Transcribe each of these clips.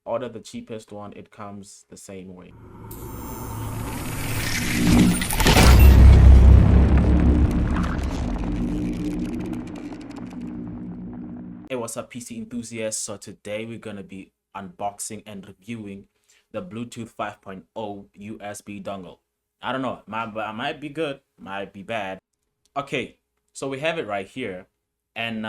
order the cheapest one, it comes the same way. Hey, what's up, PC enthusiasts? So today we're gonna be unboxing and reviewing the Bluetooth 5.0 USB dongle. I don't know, might be good, might be bad. Okay, so we have it right here, and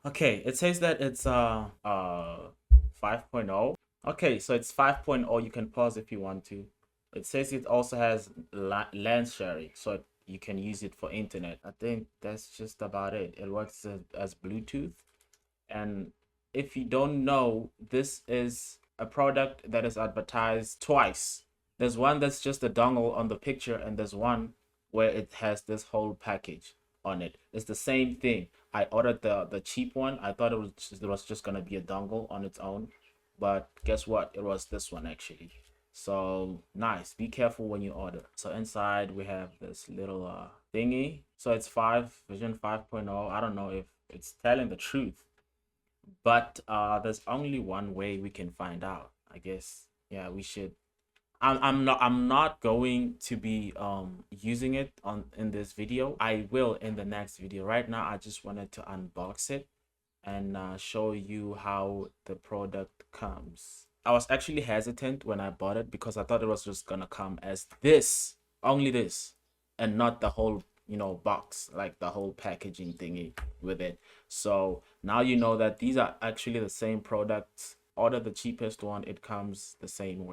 okay, it says that it's 5.0. Okay, so it's 5.0. You can pause if you want to. It says it also has LAN sharing, so you can use it for internet. I think that's just about it. It works as Bluetooth. And if you don't know, this is a product that is advertised twice. There's one that's just a dongle on the picture, and there's one where it has this whole package on it. It's the same thing. I ordered the cheap one. I thought it was just gonna be a dongle on its own, but guess what? It was this one actually. So nice. Be careful when you order. So inside we have this little thingy. So it's version 5.0. I don't know if it's telling the truth, but there's only one way we can find out, I guess. Yeah, we should. I'm not going to be using it in this video. I will in the next video. Right now I just wanted to unbox it and show you how the product comes. I was actually hesitant when I bought it because I thought it was just gonna come as this, only this, and not the whole, you know, box, like the whole packaging thingy with it. So now you know that these are actually the same products. Order the cheapest one, it comes the same way.